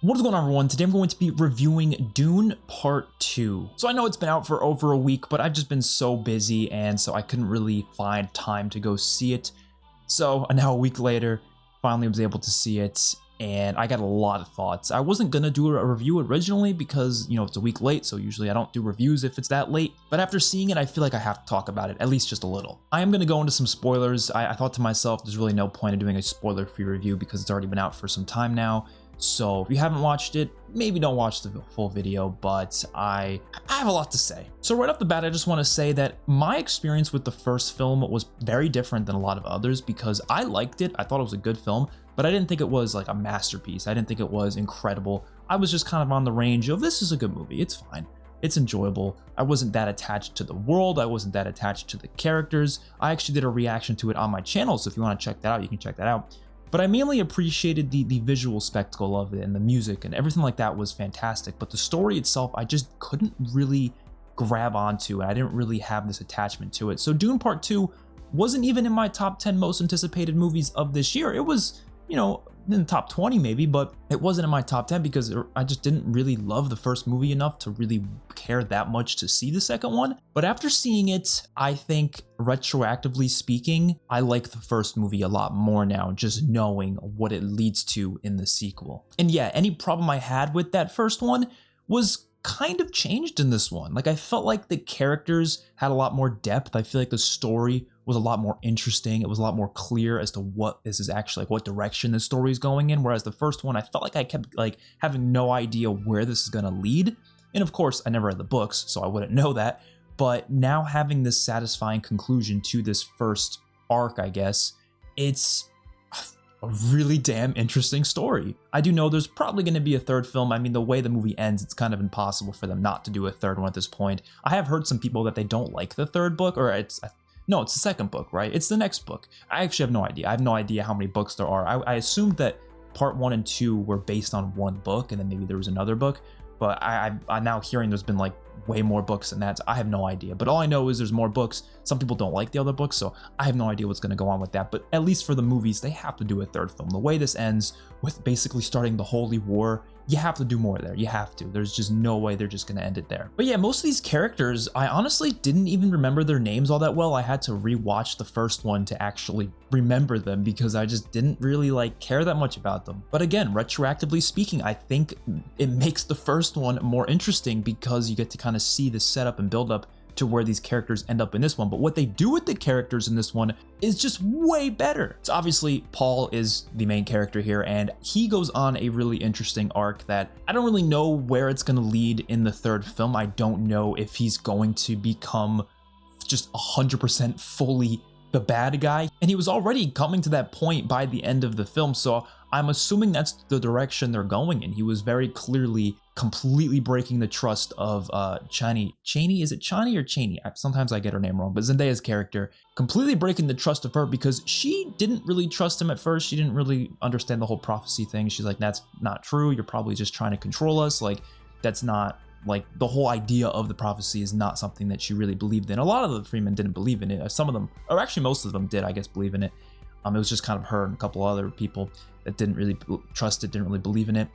What is going on, everyone? Today I'm going to be reviewing Dune Part 2. So I know it's been out for over a week, but I've just been so busy, and so I couldn't really find time to go see it. So now a week later, finally was able to see it, and I got a lot of thoughts. I wasn't gonna do a review originally because, you know, it's a week late, so usually I don't do reviews if it's that late. But after seeing it, I feel like I have to talk about it, at least just a little. I am gonna go into some spoilers. I thought to myself, there's really no point in doing a spoiler-free review because it's already been out for some time now. So if you haven't watched it, maybe don't watch the full video, but I have a lot to say. So right off the bat, I just want to say that my experience with the first film was very different than a lot of others because I liked it. I thought it was a good film, but I didn't think it was like a masterpiece. I didn't think it was incredible. I was just kind of on the range of, this is a good movie. It's fine. It's enjoyable. I wasn't that attached to the world. I wasn't that attached to the characters. I actually did a reaction to it on my channel, so if you want to check that out, you can check that out. But I mainly appreciated the visual spectacle of it, and the music and everything like that was fantastic. But the story itself, I just couldn't really grab onto, and I didn't really have this attachment to it. So Dune Part 2 wasn't even in my top 10 most anticipated movies of this year. It was, you know, in the top 20 maybe, but it wasn't in my top 10 because I just didn't really love the first movie enough to really care that much to see the second one. But after seeing it, I think retroactively speaking, I like the first movie a lot more now, just knowing what it leads to in the sequel. And yeah, any problem I had with that first one was kind of changed in this one. Like, I felt like the characters had a lot more depth. I feel like the story was a lot more interesting. It was a lot more clear as to what this is actually, like, what direction the story is going in. Whereas the first one, I felt like I kept like having no idea where this is gonna lead. And of course, I never read the books, so I wouldn't know that. But now having this satisfying conclusion to this first arc, I guess, it's a really damn interesting story. I do know there's probably going to be a third film. I mean, the way the movie ends, it's kind of impossible for them not to do a third one at this point. I have heard some people that they don't like the third book, or it's the second book, right? It's the next book. I actually have no idea. I have no idea how many books there are. I assumed that part 1 and 2 were based on one book, and then maybe there was another book. But I'm now hearing there's been like way more books than that. So I have no idea. But all I know is there's more books. Some people don't like the other books, so I have no idea what's going to go on with that. But at least for the movies, they have to do a third film. The way this ends with basically starting the Holy War, you have to do more there. You have to. There's just no way they're just going to end it there. But yeah, most of these characters, I honestly didn't even remember their names all that well. I had to rewatch the first one to actually remember them because I just didn't really like care that much about them. But again, retroactively speaking, I think it makes the first one more interesting because you get to kind of see the setup and build up to where these characters end up in this one. But what they do with the characters in this one is just way better. So obviously Paul is the main character here, and he goes on a really interesting arc that I don't really know where it's going to lead in the third film. I don't know if he's going to become just 100% fully the bad guy, and he was already coming to that point by the end of the film, so I'm assuming that's the direction they're going in. He was very clearly completely breaking the trust of Chani. Is it Chani or Chaney? Sometimes I get her name wrong, but Zendaya's character, completely breaking the trust of her because she didn't really trust him at first. She didn't really understand the whole prophecy thing. She's like, that's not true. You're probably just trying to control us. Like, that's not, like, the whole idea of the prophecy is not something that she really believed in. A lot of the Fremen didn't believe in it. Some of them, or actually most of them did, I guess, believe in it. It was just kind of her and a couple other people that didn't really trust it, didn't really believe in it.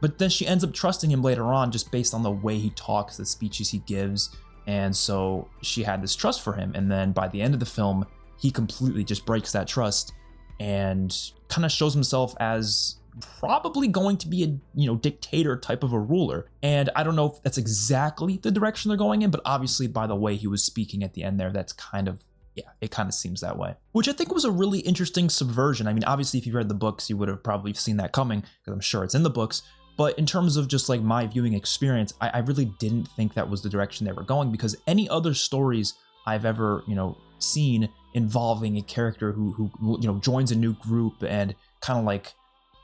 But then she ends up trusting him later on just based on the way he talks, the speeches he gives. And so she had this trust for him. And then by the end of the film, he completely just breaks that trust and kind of shows himself as probably going to be a, you know, dictator type of a ruler. And I don't know if that's exactly the direction they're going in, but obviously by the way he was speaking at the end there, that's kind of, yeah, it kind of seems that way, which I think was a really interesting subversion. I mean, obviously if you read the books, you would have probably seen that coming because I'm sure it's in the books. But in terms of just like my viewing experience, I really didn't think that was the direction they were going, because any other stories I've ever, you know, seen involving a character who you know, joins a new group and kind of like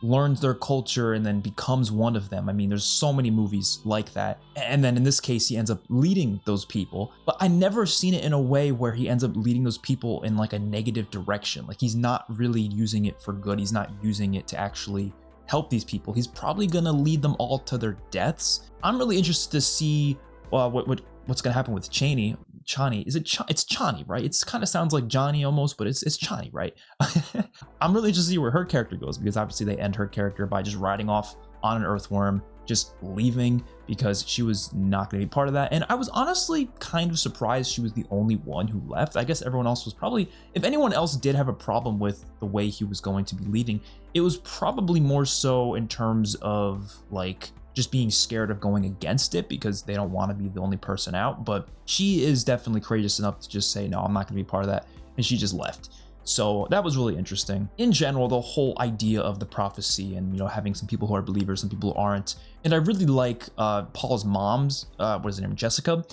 learns their culture and then becomes one of them. I mean, there's so many movies like that. And then in this case, he ends up leading those people. But I never seen it in a way where he ends up leading those people in like a negative direction. Like, he's not really using it for good. He's not using it to actually help these people. He's probably gonna lead them all to their deaths. I'm really interested to see what what's gonna happen with Chani, is it it's Chani, right? It's kind of sounds like Johnny almost, but it's Chani, right? I'm really interested to see where her character goes, because obviously they end her character by just riding off on an earthworm, just leaving, because she was not going to be part of that. And I was honestly kind of surprised she was the only one who left. I guess everyone else was probably, if anyone else did have a problem with the way he was going to be leaving, it was probably more so in terms of like just being scared of going against it, because they don't want to be the only person out. But she is definitely courageous enough to just say, no, I'm not going to be part of that. And she just left. So that was really interesting. In general, the whole idea of the prophecy and, having some people who are believers, some people who aren't. And I really like Paul's mom's, what is her name, Jessica,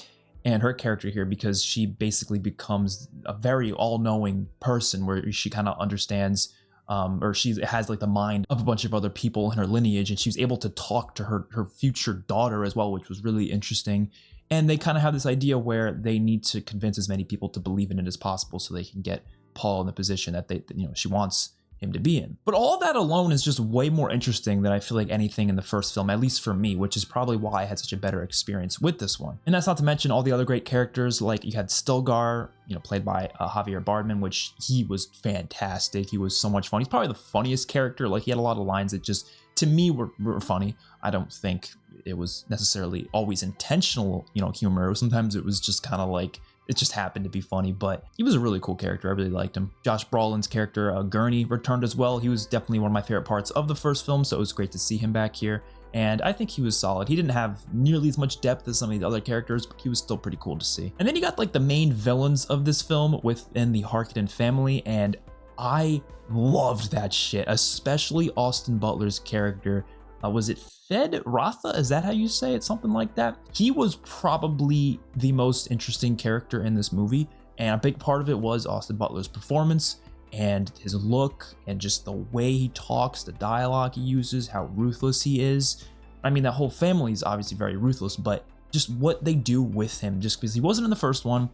and her character here, because she basically becomes a very all-knowing person where she kind of understands, or she has like the mind of a bunch of other people in her lineage, and she was able to talk to her future daughter as well, which was really interesting. And they kind of have this idea where they need to convince as many people to believe in it as possible so they can get Paul in the position that she wants him to be in. But all that alone is just way more interesting than I feel like anything in the first film, at least for me, which is probably why I had such a better experience with this one. And that's not to mention all the other great characters, like you had Stilgar, played by Javier Bardem, which he was fantastic. He was so much fun. He's probably the funniest character. Like he had a lot of lines that just, to me, were funny. I don't think it was necessarily always intentional, humor. Sometimes it was just kind of like, it just happened to be funny, but he was a really cool character. I really liked him. Josh Brolin's character, Gurney, returned as well. He was definitely one of my favorite parts of the first film, so it was great to see him back here. And I think he was solid. He didn't have nearly as much depth as some of the other characters, but he was still pretty cool to see. And then you got like the main villains of this film within the Harkonnen family, and I loved that shit, especially Austin Butler's character. Was it Fed Rotha? Is that how you say it? Something like that. He was probably the most interesting character in this movie, and a big part of it was Austin Butler's performance and his look and just the way he talks, the dialogue he uses, how ruthless he is. I mean, that whole family is obviously very ruthless, but just what they do with him, just because he wasn't in the first one,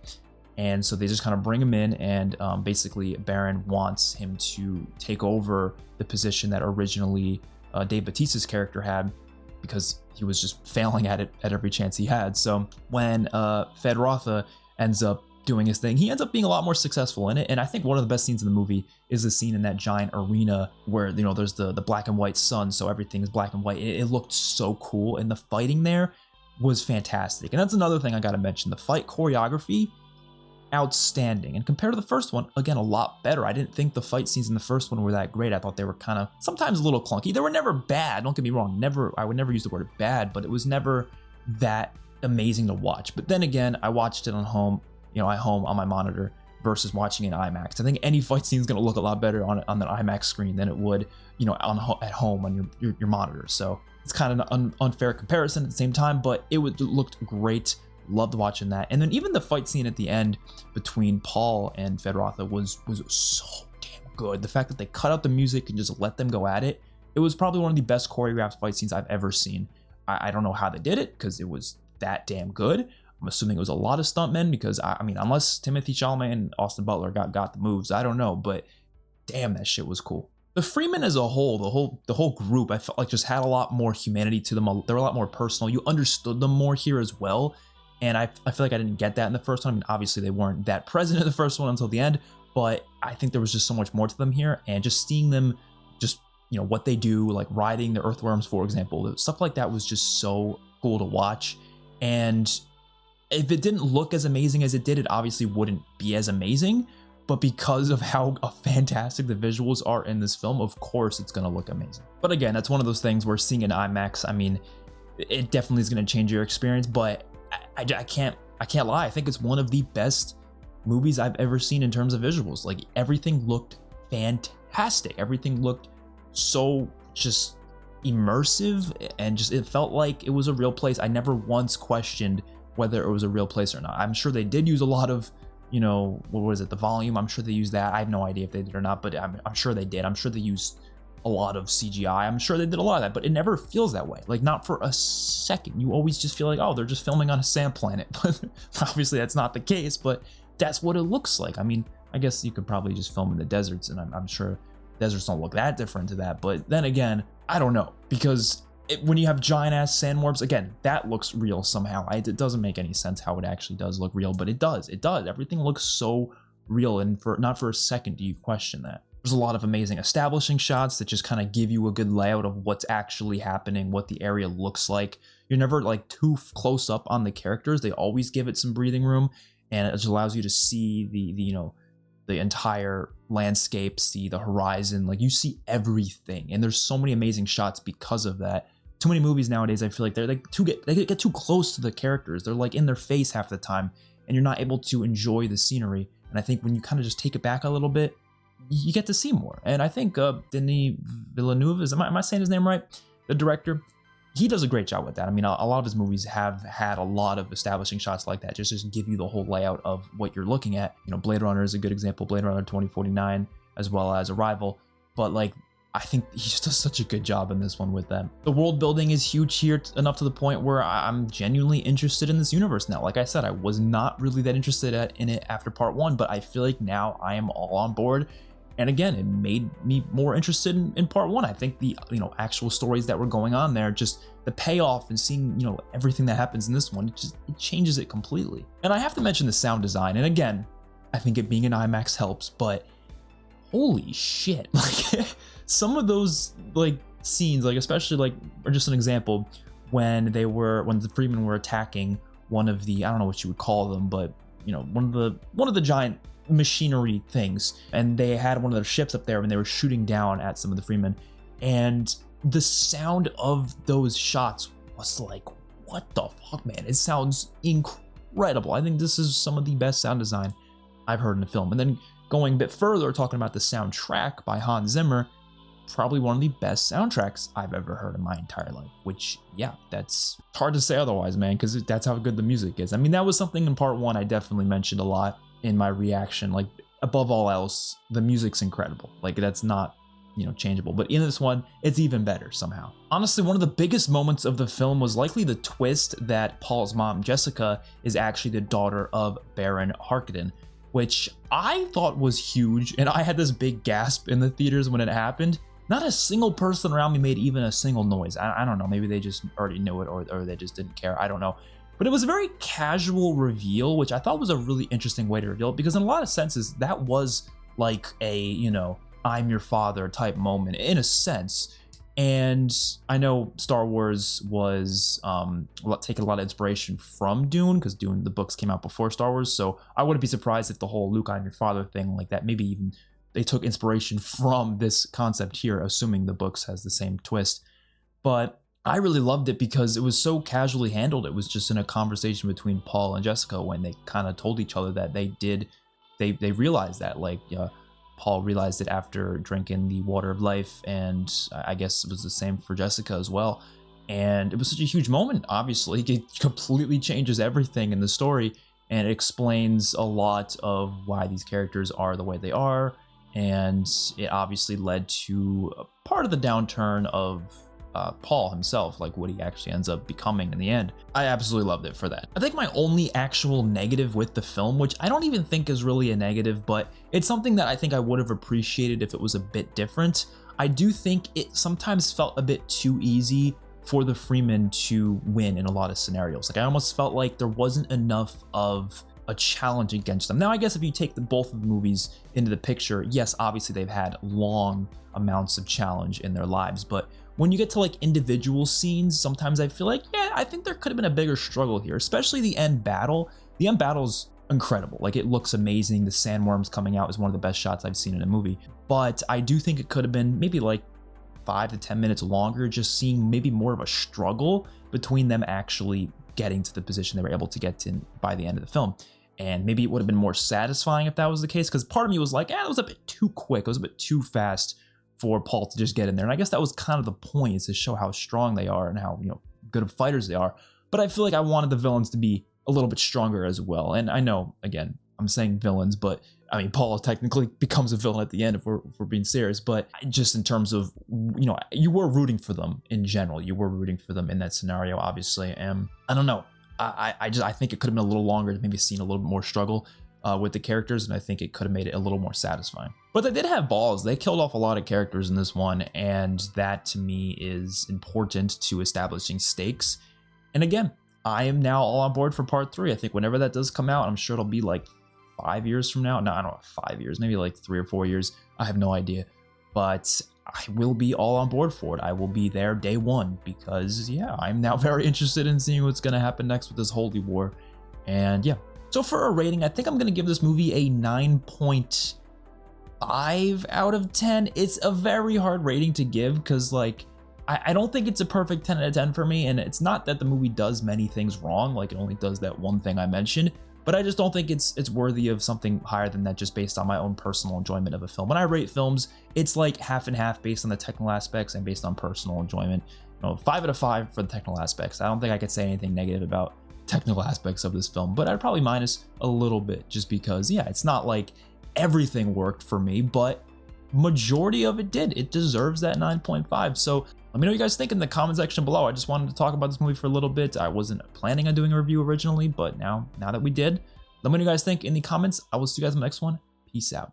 and so they just kind of bring him in, and basically Baron wants him to take over the position that originally Dave Bautista's character had, because he was just failing at it at every chance he had. So when Fed Rotha ends up doing his thing, he ends up being a lot more successful in it. And I think one of the best scenes in the movie is the scene in that giant arena where, there's the black and white sun, so everything is black and white. It looked so cool, and the fighting there was fantastic. And that's another thing I gotta mention. The fight choreography, outstanding. And compared to the first one, again, a lot better. I didn't think the fight scenes in the first one were that great. I thought they were kind of sometimes a little clunky. They were never bad, don't get me wrong. I would never use the word bad, but it was never that amazing to watch. But then again, I watched it at home on my monitor versus watching it in IMAX. I think any fight scene is going to look a lot better on an IMAX screen than it would, at home on your monitor. So it's kind of an unfair comparison at the same time, but it looked great. Loved watching that. And then even the fight scene at the end between Paul and Fed Rotha was so damn good. The fact that they cut out the music and just let them go at it, it was probably one of the best choreographed fight scenes I've ever seen. I don't know how they did it, because it was that damn good. I'm assuming it was a lot of stuntmen, because I mean, unless Timothée Chalamet and Austin Butler got the moves, I don't know, but damn, that shit was cool. The Fremen as a whole, the whole group, I felt like just had a lot more humanity to them. They were a lot more personal. You understood them more here as well. And I feel like I didn't get that in the first one. I mean, obviously they weren't that present in the first one until the end, but I think there was just so much more to them here. And just seeing them, just, what they do, like riding the earthworms, for example, stuff like that was just so cool to watch. And if it didn't look as amazing as it did, it obviously wouldn't be as amazing. But because of how fantastic the visuals are in this film, of course it's going to look amazing. But again, that's one of those things where seeing in IMAX, I mean, it definitely is going to change your experience, but I can't lie. I think it's one of the best movies I've ever seen in terms of visuals. Like, everything looked fantastic. Everything looked so just immersive, and just it felt like it was a real place. I never once questioned whether it was a real place or not. I'm sure they did use a lot of, what was it, the volume. I'm sure they used that. I have no idea if they did or not, but I'm sure they did. I'm sure they used a lot of CGI. I'm sure they did a lot of that, but it never feels that way. Like, not for a second. You always just feel like, oh, they're just filming on a sand planet. But obviously that's not the case, but that's what it looks like. I mean, I guess you could probably just film in the deserts, and I'm sure deserts don't look that different to that. But then again, I don't know, because When you have giant ass sandworms, again, that looks real somehow. It doesn't make any sense how it actually does look real, but it does. It does. Everything looks so real, and not for a second do you question that. There's a lot of amazing establishing shots that just kind of give you a good layout of what's actually happening, what the area looks like. You're never like too close up on the characters. They always give it some breathing room, and it just allows you to see the entire landscape, see the horizon. Like, you see everything, and there's so many amazing shots because of that. Too many movies nowadays, I feel like they get too close to the characters. They're like in their face half the time, and you're not able to enjoy the scenery. And I think when you kind of just take it back a little bit, you get to see more. And I think Denis Villeneuve, am I saying his name right? The director, he does a great job with that. I mean, a lot of his movies have had a lot of establishing shots like that, just give you the whole layout of what you're looking at. You know, Blade Runner is a good example, Blade Runner 2049, as well as Arrival. But like, I think he just does such a good job in this one with that. The world building is huge here, enough to the point where I'm genuinely interested in this universe now. Like I said, I was not really that interested in it after part 1, but I feel like now I am all on board. And again, it made me more interested in part 1. I think the actual stories that were going on there, just the payoff and seeing everything that happens in this one, it changes it completely. And I have to mention the sound design. And again, I think it being an IMAX helps, but holy shit, like some of those like scenes, like especially like, or just an example, when the Fremen were attacking one of the, I don't know what you would call them, but one of the giant machinery things, and they had one of their ships up there and they were shooting down at some of the Fremen, and the sound of those shots was like, what the fuck, man, it sounds incredible. I think this is some of the best sound design I've heard in a film. And then going a bit further, talking about the soundtrack by Hans Zimmer, probably one of the best soundtracks I've ever heard in my entire life, which, yeah, that's hard to say otherwise, man, because that's how good the music is. I mean, that was something in part 1 I definitely mentioned a lot in my reaction. Like, above all else, the music's incredible. Like, that's not changeable, but in this one it's even better somehow. Honestly, one of the biggest moments of the film was likely the twist that Paul's mom, Jessica, is actually the daughter of Baron Harkonnen, which I thought was huge, and I had this big gasp in the theaters when it happened. Not a single person around me made even a single noise. I don't know, maybe they just already knew it, or they just didn't care, I don't know. But it was a very casual reveal, which I thought was a really interesting way to reveal it, because in a lot of senses, that was like a, I'm your father type moment, in a sense. And I know Star Wars was taking a lot of inspiration from Dune, because Dune, the books came out before Star Wars, so I wouldn't be surprised if the whole Luke, I'm your father thing, like that, maybe even they took inspiration from this concept here, assuming the books has the same twist. But I really loved it because it was so casually handled. It was just in a conversation between Paul and Jessica when they kind of told each other that they realized that, like, Paul realized it after drinking the water of life, and I guess it was the same for Jessica as well. And it was such a huge moment, obviously. It completely changes everything in the story, and it explains a lot of why these characters are the way they are, and it obviously led to a part of the downturn of Paul himself, like what he actually ends up becoming in the end. I absolutely loved it for that. I think my only actual negative with the film, which I don't even think is really a negative, but it's something that I think I would have appreciated if it was a bit different. I do think it sometimes felt a bit too easy for the Fremen to win in a lot of scenarios. Like, I almost felt like there wasn't enough of a challenge against them. Now, I guess if you take both of the movies into the picture, yes, obviously they've had long amounts of challenge in their lives, but when you get to like individual scenes, sometimes I feel like, yeah, I think there could have been a bigger struggle here, especially the end battle. The end battle's incredible. Like, it looks amazing. The sandworms coming out is one of the best shots I've seen in a movie, but I do think it could have been maybe like 5 to 10 minutes longer, just seeing maybe more of a struggle between them actually getting to the position they were able to get to by the end of the film. And maybe it would have been more satisfying if that was the case, because part of me was like, it was a bit too quick. It was a bit too fast for Paul to just get in there. And I guess that was kind of the point, is to show how strong they are and how, good of fighters they are. But I feel like I wanted the villains to be a little bit stronger as well. And I know, again, I'm saying villains, but I mean, Paul technically becomes a villain at the end if we're being serious. But just in terms of, you were rooting for them in general. You were rooting for them in that scenario, obviously. And I don't know. I think it could have been a little longer to maybe seen a little bit more struggle. with the characters, and I think it could have made it a little more satisfying. But they did have balls. They killed off a lot of characters in this one, and that to me is important to establishing stakes. And again, I am now all on board for part 3. I think whenever that does come out, I'm sure it'll be like 5 years from now. No, I don't know, 5 years, maybe like 3 or 4 years. I have no idea. But I will be all on board for it. I will be there day one because, yeah, I'm now very interested in seeing what's going to happen next with this Holy War. And yeah, so for a rating, I think I'm going to give this movie a 9.5 out of 10. It's a very hard rating to give because, like, I don't think it's a perfect 10 out of 10 for me. And it's not that the movie does many things wrong. Like, it only does that one thing I mentioned. But I just don't think it's worthy of something higher than that just based on my own personal enjoyment of a film. When I rate films, it's like half and half based on the technical aspects and based on personal enjoyment. 5 out of 5 for the technical aspects. I don't think I could say anything negative about technical aspects of this film, but I'd probably minus a little bit just because, yeah, it's not like everything worked for me, but majority of it did. It deserves that 9.5. So let me know what you guys think in the comment section below. I just wanted to talk about this movie for a little bit. I wasn't planning on doing a review originally, but now that we did, let me know what you guys think in the comments. I will see you guys in the next one. Peace out.